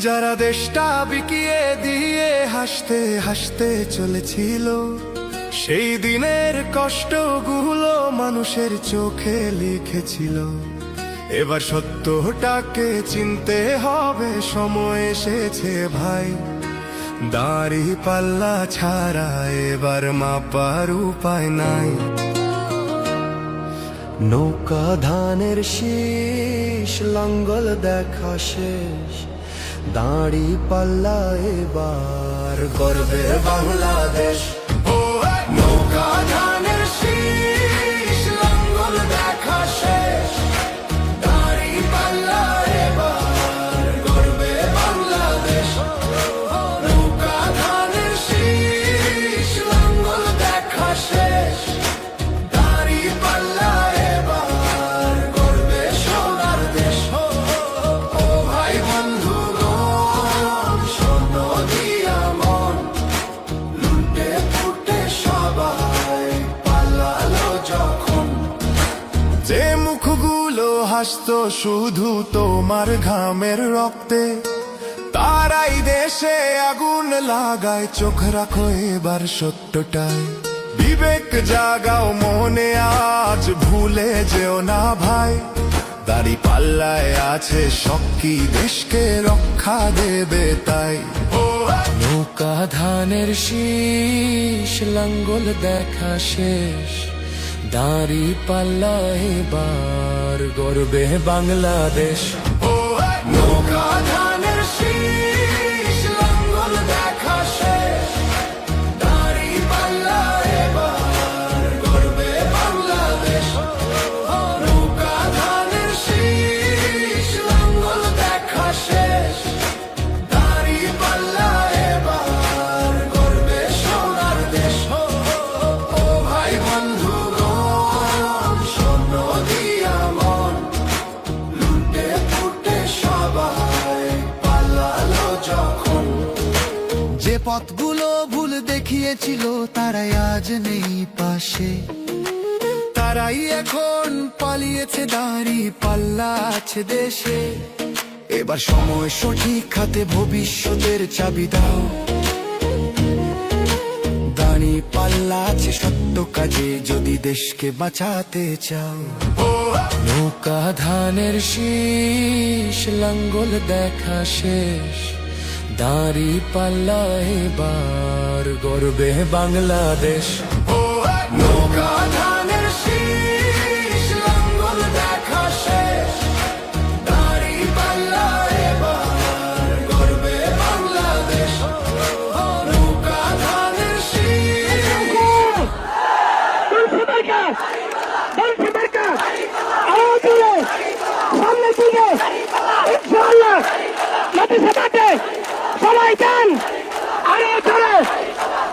যারা দেশটা বিকিয়ে দিয়ে হাসতে হাসতে চলেছিল, সেই দিনের কষ্টগুলো মানুষের চোখে লিখেছিল। এবার সত্যটাকে চিনতে হবে, সময় এসেছে ভাই। দাড়ি পাল্লা ছাড়া এবার মাপার উপায় নাই। নৌকা ধানের শীষ, লাঙ্গল দেখা শেষ, দাড়ি পাল্লা এবার গর্বে বাংলাদেশ। নৌকা ধানের শীষ, লাঙ্গল দেখা শেষ, দাড়ি পাল্লা এবার গর্বে বাংলাদেশ। নৌকা ধানের শীষ, লাঙ্গল দেখা শেষ, দাড়ি পাল্লা এবার গর্বে সোনার দেশ। ও ভাই বন্ধুগণ, শোনো দিয়া মন, লুটে ফুটে সবাই পালালো যখন। যে মুখগুলো হাসতো শুধু তোমার ঘামের রক্তে, তারাই দেশে আগুন লাগায়। চোখ রাখো এবার সত্যটায়, বিবেক জাগাও মনে, আজ ভুলে যেও না ভাই। দাড়ি পাল্লায় আছে শক্তি, দেশকে রক্ষা দেবে তাই। নৌকা ধানের শীষ, লাঙ্গল দেখা শেষ, দাড়ি পাল্লা এবার গর্বে বাংলাদেশ। নৌকা ধানের শীষ, লাঙ্গল দেখা শেষ, দাড়ি পাল্লা এবার গর্বে বাংলাদেশ। নৌকা ধানের শীষ, লাঙ্গল দেখা শেষ, দাড়ি পাল্লা এবার গর্বে সোনার দেশ। ও ভাই বন্ধুগণ, শোনো দিয়া মন, লুটে ফুটে সবাই পালালো যখন। যে পথগুলো ভুল দেখিয়েছিল তারাই আজ নেই পাশে, তারাই এখন পালিয়েছে, দাড়ি পাল্লা আছে দেশে। এবার সময় সঠিক হাতে, ভবিষ্যতের চাবি দাও। দাড়ি পাল্লা আছে সত্য কাজে, যদি দেশকে বাঁচাতে চাও। নৌকা ধানের শীষ, লাঙ্গল দেখা শেষ, দাড়ি পাল্লা এবার গর্বে বাংলাদেশ। নৌকা ধানের শীষ, লাঙ্গল দেখা শেষ, দাড়ি পাল্লা এবার গর্বে বাংলাদেশ। নৌকা ধানের শীষ। সবাই যান, আরো ধরে,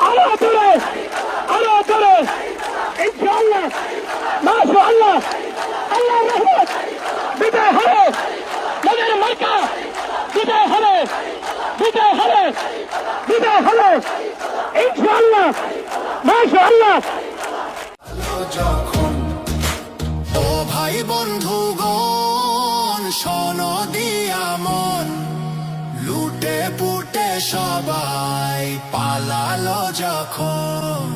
আরো ধরে, আরো ধরে, ইনশাআল্লাহ, মাশাআল্লাহ, আল্লাহর রহমত বিজয় হবে। মোদের মার্কা বিজয় হবে, বিজয় হবে, বিজয় হবে, ইনশাআল্লাহ, মাশাআল্লাহ। যখন ও ভাই বন্ধুগণ, শোনো দিয়া মন, লুটে পুটে সবাই পালালো যখন।